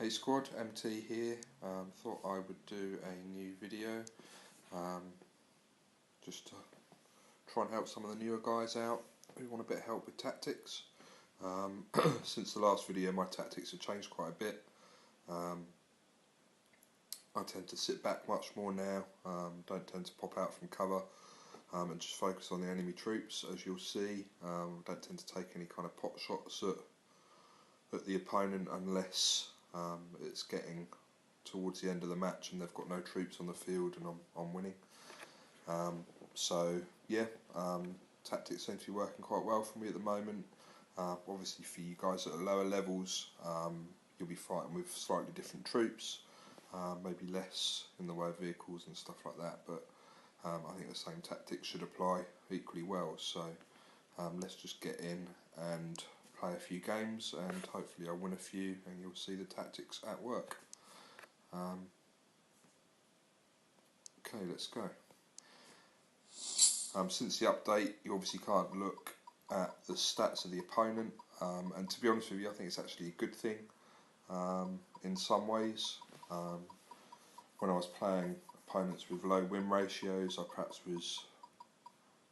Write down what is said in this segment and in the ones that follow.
Hey squad, MT here. Thought I would do a new video just to try and help some of the newer guys out who want a bit of help with tactics. Since the last video my tactics have changed quite a bit. I tend to sit back much more now, don't tend to pop out from cover and just focus on the enemy troops, as you'll see. Don't tend to take any kind of pot shots at the opponent unless it's getting towards the end of the match and they've got no troops on the field and I'm winning. Tactics seem to be working quite well for me at the moment. Obviously for you guys at the lower levels, you'll be fighting with slightly different troops, maybe less in the way of vehicles and stuff like that, but I think the same tactics should apply equally well. So let's just get in and play a few games, and hopefully I'll win a few and you'll see the tactics at work. Okay, let's go. Since the update, you obviously can't look at the stats of the opponent, and to be honest with you, I think it's actually a good thing in some ways. When I was playing opponents with low win ratios, I perhaps was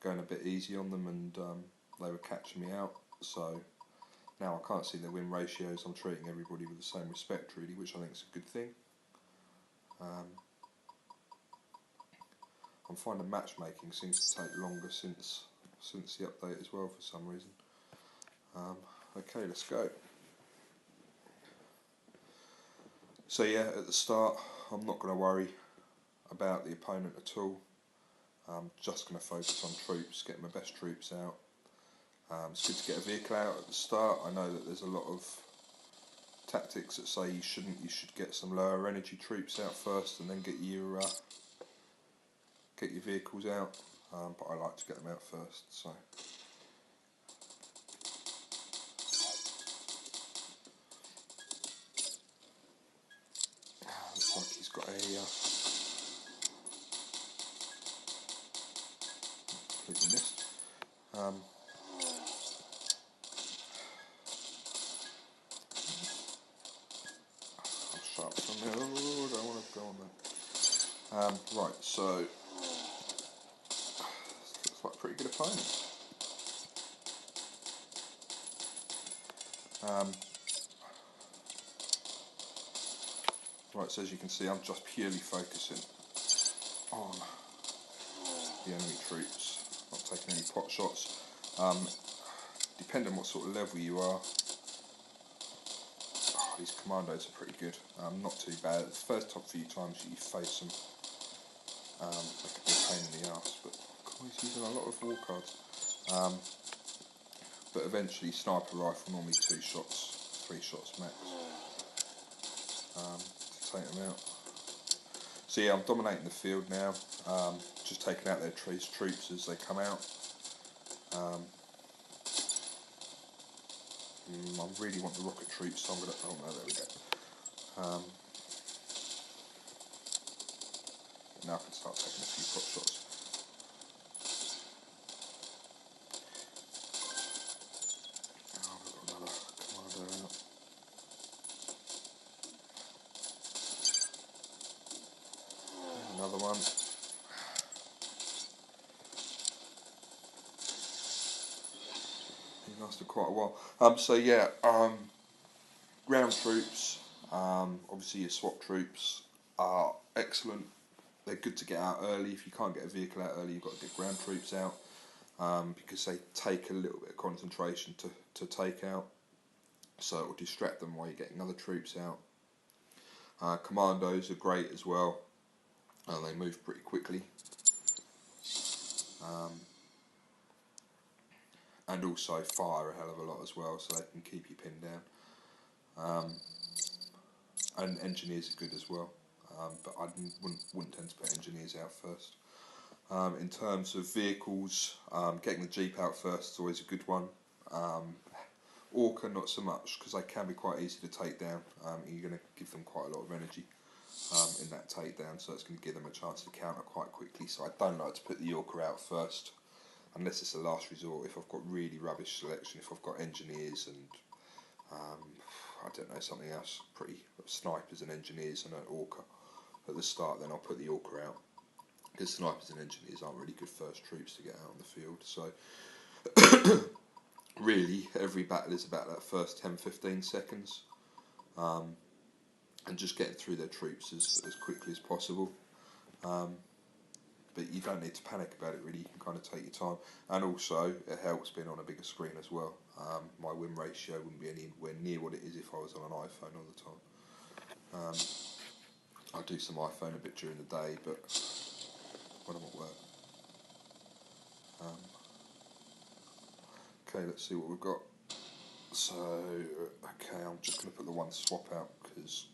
going a bit easy on them and they were catching me out. So now I can't see their win ratios. I'm treating everybody with the same respect really, which I think is a good thing. I'm finding matchmaking seems to take longer since the update as well for some reason. Okay, let's go. So yeah, at the start I'm not going to worry about the opponent at all. I'm just going to focus on troops, get my best troops out. It's good to get a vehicle out at the start. I know that there's a lot of tactics that say you shouldn't. You should get some lower energy troops out first and then get your vehicles out, but I like to get them out first. So looks like he's got a completely missed. I'm sharp from there. Oh, I don't want to go on that. Right, so looks like a pretty good opponent. Right, so as you can see, I'm just purely focusing on the enemy troops, not taking any pot shots. Depending on what sort of level you are, these commandos are pretty good, not too bad. The first few times you face them, they could be a pain in the arse, but he's using a lot of war cards. But eventually sniper rifle, normally 2 shots, 3 shots max, to take them out. So yeah, I'm dominating the field now, just taking out their troops as they come out. I really want the rocket troops, so I'm going to, oh no, there we go. Now I can start taking a few pot shots. Oh, I've got another commando out. Another one. He lasted quite a while. So yeah, ground troops, obviously your SWAT troops are excellent. They're good to get out early. If you can't get a vehicle out early, you've got to get ground troops out, because they take a little bit of concentration to take out, so it will distract them while you're getting other troops out. Commandos are great as well, and they move pretty quickly. And also fire a hell of a lot as well, so they can keep you pinned down. And engineers are good as well, but I wouldn't tend to put engineers out first. In terms of vehicles, getting the Jeep out first is always a good one. Orca not so much, because they can be quite easy to take down. You're going to give them quite a lot of energy in that takedown, so it's going to give them a chance to counter quite quickly. So I don't like to put the Orca out first, unless it's a last resort. If I've got really rubbish selection, if I've got engineers and I don't know, something else, pretty snipers and engineers and an orca at the start, then I'll put the orca out, because snipers and engineers aren't really good first troops to get out on the field. So really every battle is about that first 10-15 seconds, and just getting through their troops as quickly as possible. But you don't need to panic about it really, you can kind of take your time. And also it helps being on a bigger screen as well. My win ratio wouldn't be anywhere near what it is if I was on an iPhone all the time. I do some iPhone a bit during the day, but when I'm at work. Okay, let's see what we've got. So, okay, I'm just going to put the one swap out because...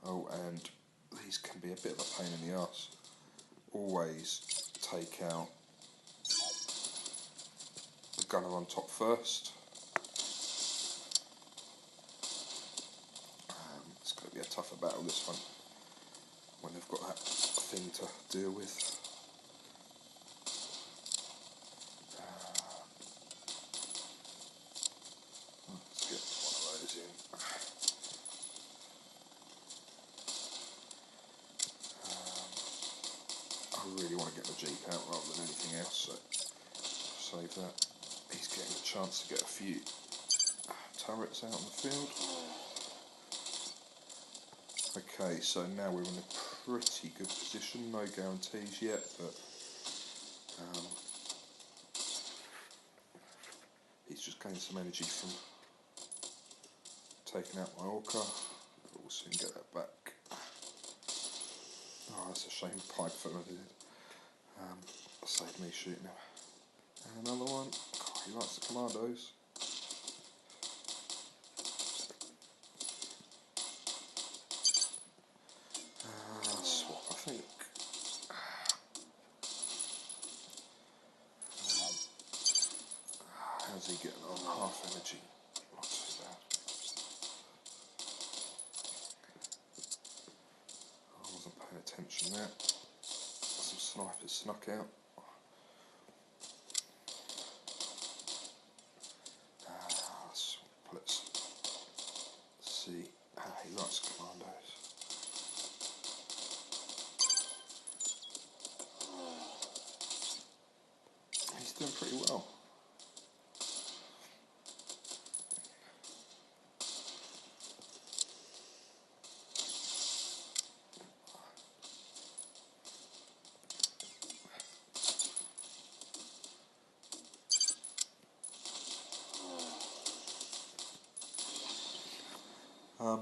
Oh, and these can be a bit of a pain in the arse. Always take out the gunner on top first. It's going to be a tougher battle, this one, when they've got that thing to deal with. Let's get one of those in. I really want to get the Jeep out rather than anything else, so save that. He's getting a chance to get a few turrets out on the field. Okay, so now we're in a pretty good position, no guarantees yet, but he's just gained some energy from taking out my orca. We'll soon get that back. Oh, that's a shame, pipe fell over it. Saved me shooting him. And another one. God, he likes the commandos. Swap, I think. How's he getting on? Half energy. Not too bad. I wasn't paying attention there. Some snipers snuck out. Let's see. He likes commandos. He's doing pretty well.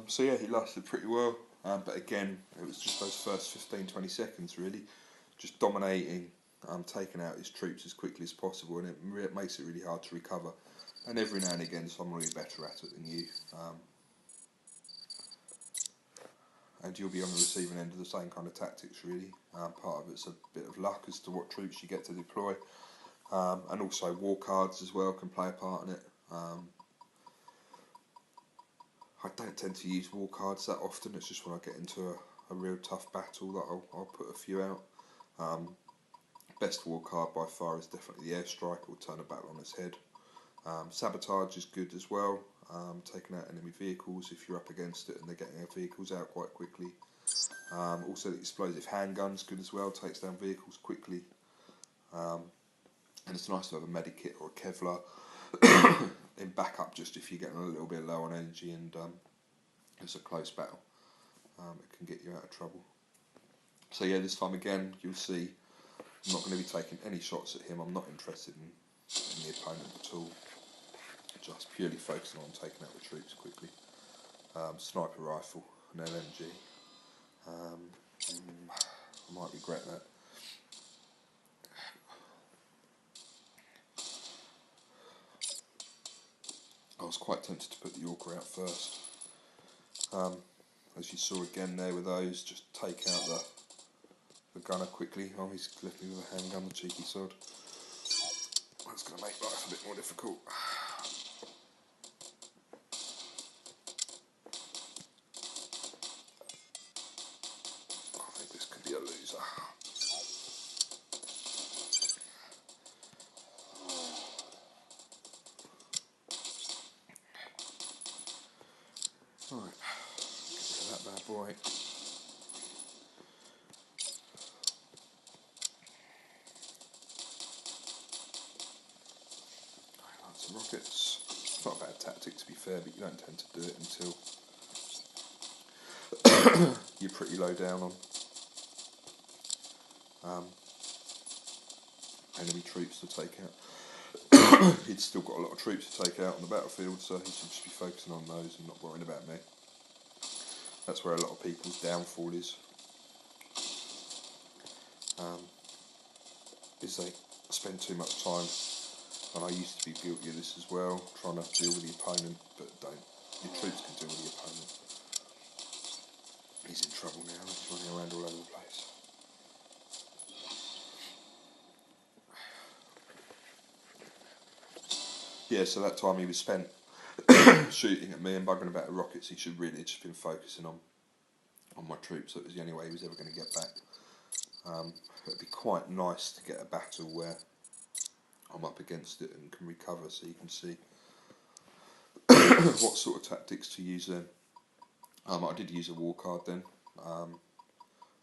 So yeah, he lasted pretty well, but again, it was just those first 15-20 seconds really, just dominating, taking out his troops as quickly as possible, and it makes it really hard to recover. And every now and again, someone will be better at it than you, and you'll be on the receiving end of the same kind of tactics really. Part of it's a bit of luck as to what troops you get to deploy, and also war cards as well can play a part in it. I don't tend to use war cards that often, it's just when I get into a real tough battle that I'll put a few out. Best war card by far is definitely the airstrike, or turn a battle on its head. Sabotage is good as well, taking out enemy vehicles if you're up against it and they're getting their vehicles out quite quickly. Also the explosive handgun's good as well, takes down vehicles quickly. And it's nice to have a medikit or a Kevlar in backup just if you're getting a little bit low on energy and it's a close battle. It can get you out of trouble. So yeah, this time again you'll see I'm not going to be taking any shots at him. I'm not interested in the opponent at all, just purely focusing on taking out the troops quickly. Sniper rifle, an LMG. I might regret that. I was quite tempted to put the orca out first. As you saw again there with those, just take out the gunner quickly. Oh, he's left me with a handgun, the cheeky sod. That's going to make life a bit more difficult. I think this could be a loser. there, but you don't tend to do it until you're pretty low down on enemy troops to take out. He'd still got a lot of troops to take out on the battlefield, so he should just be focusing on those and not worrying about me. That's where a lot of people's downfall is they spend too much time, and I used to be guilty of this as well, trying to deal with the opponent, but don't. Your troops can deal with the opponent. He's in trouble now, he's running around all over the place. Yeah, so that time he was spent shooting at me and bugging about the rockets. He should really have just been focusing on my troops. That was the only way he was ever going to get back. It'd be quite nice to get a battle where I'm up against it and can recover, so you can see what sort of tactics to use then. I did use a war card then. I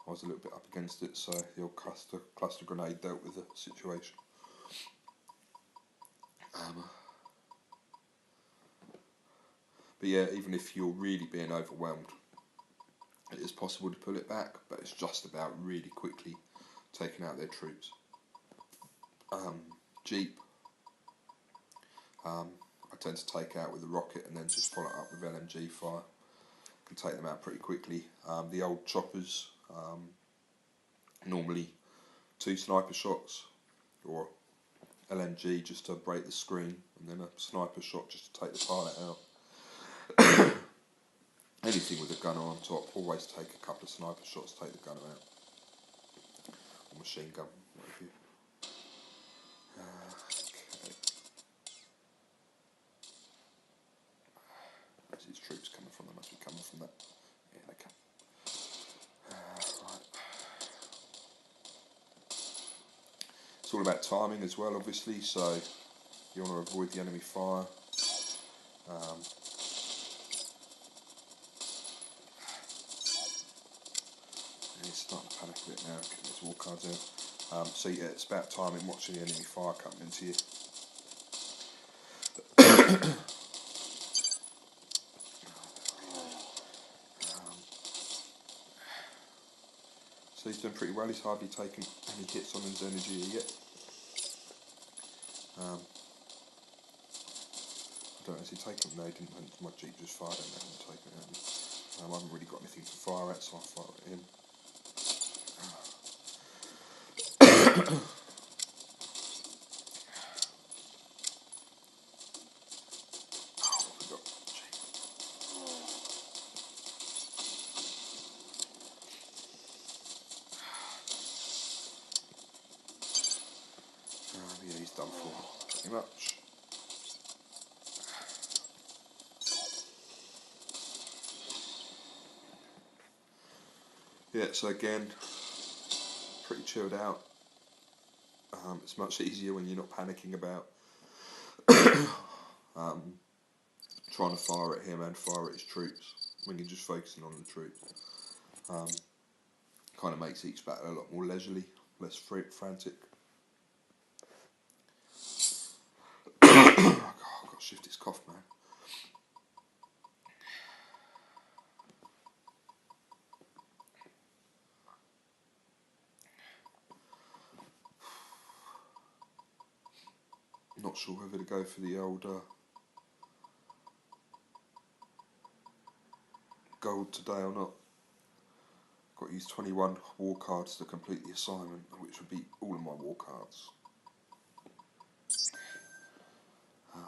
was a little bit up against it, so the old cluster grenade dealt with the situation. But yeah, even if you're really being overwhelmed, it is possible to pull it back, but it's just about really quickly taking out their troops. Jeep, I tend to take out with a rocket and then just follow it up with LMG fire. Can take them out pretty quickly. The old choppers, normally 2 sniper shots, or LMG just to break the screen, and then a sniper shot just to take the pilot out. Anything with a gunner on top, always take a couple of sniper shots to take the gunner out. Or machine gun, whatever you. Okay. Where's these troops coming from? They must be coming from that. Yeah, they come. Right. It's all about timing as well, obviously, so you want to avoid the enemy fire. He's starting to panic a bit now, getting his war cards out. So yeah, it's about timing, watching the enemy fire coming into you. So he's doing pretty well, he's hardly taken any hits on his energy yet. I don't know, has he taken? No, he didn't. My Jeep just fired at him, I haven't taken it at me. I haven't really got anything to fire at, so I'll fire at him. Yeah, he's done for, pretty much. Yeah, so again, pretty chilled out. It's much easier when you're not panicking about trying to fire at him and fire at his troops, when you're just focusing on the troops. Kind of makes each battle a lot more leisurely, less frantic. Oh, God, I've got to shift this cough, man. Not sure whether to go for the old gold today or not. Got to use 21 war cards to complete the assignment, which would be all of my war cards. I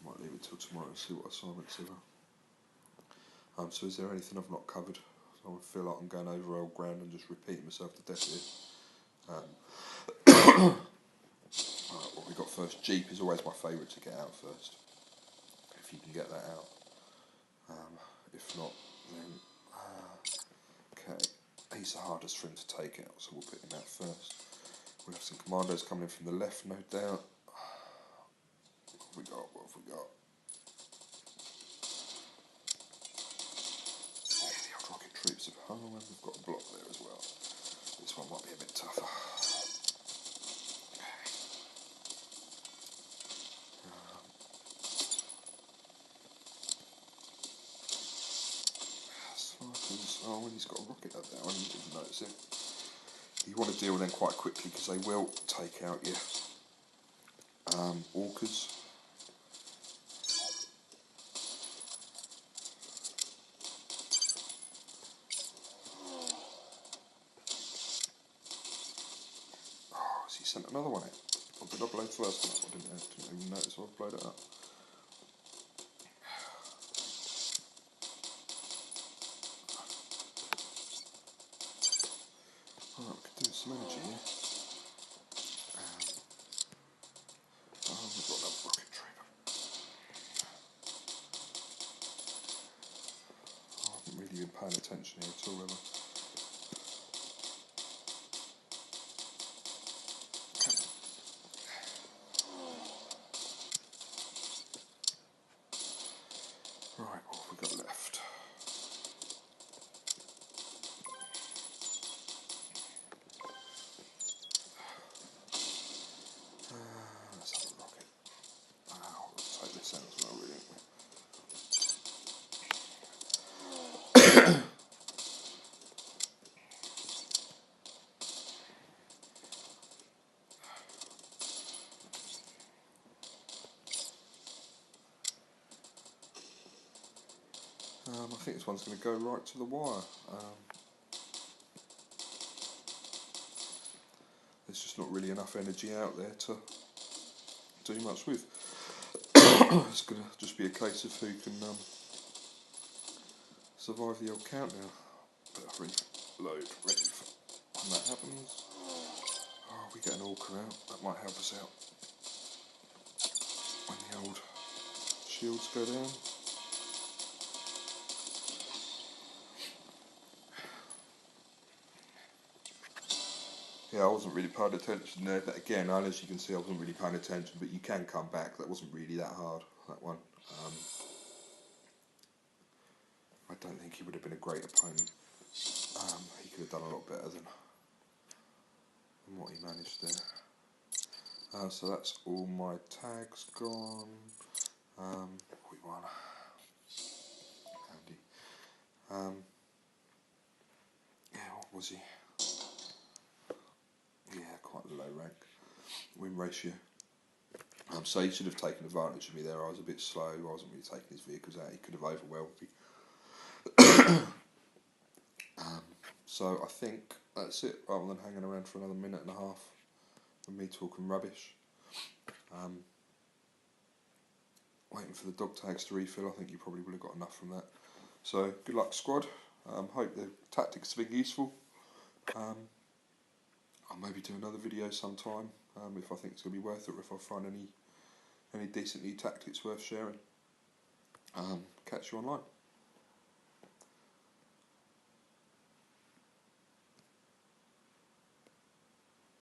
might leave it till tomorrow and see what assignments there are. So is there anything I've not covered? I feel like I'm going over old ground and just repeating myself to death here. Right, what we got first? Jeep is always my favourite to get out first, if you can get that out. If not, then okay, he's the hardest for him to take out, so we'll put him out first. We'll have some commandos coming in from the left, no doubt. What have we got? What have we got? Yeah, the old rocket troops of home, and we've got a block there as well. This one might be a bit tougher. Oh, when he's got a rocket up there, I didn't even notice it. You want to deal with them quite quickly because they will take out your orcas. Oh, has he sent another one out? Or did I blow the first one up? I didn't even notice I blowed it up. Alright, we could do some energy here. Oh, we've got another rocket trailer. Oh, I haven't really been paying attention here at all, have I? Right, what have we got left? Let's have a rocket. Oh, let's take this out as well, really. I think this one's going to go right to the wire. There's just not really enough energy out there to do much with. It's going to just be a case of who can survive the old countdown. But reload, ready for when that happens. Oh, we get an orca out, that might help us out. When the old shields go down. Yeah, I wasn't really paying attention there. But again, as you can see, I wasn't really paying attention, but you can come back. That wasn't really that hard, that one. I don't think he would have been a great opponent. He could have done a lot better than what he managed there. So that's all my tags gone. We won. Handy. Yeah, what was he? Yeah, quite a low rank. Win ratio. So he should have taken advantage of me there. I was a bit slow. I wasn't really taking his vehicles out. He could have overwhelmed me. So I think that's it, rather than hanging around for another minute and a half and me talking rubbish. Waiting for the dog tags to refill. I think you probably would have got enough from that. So good luck, squad. Hope the tactics have been useful. I'll maybe do another video sometime if I think it's going to be worth it, or if I find any decent new tactics worth sharing. Catch you online.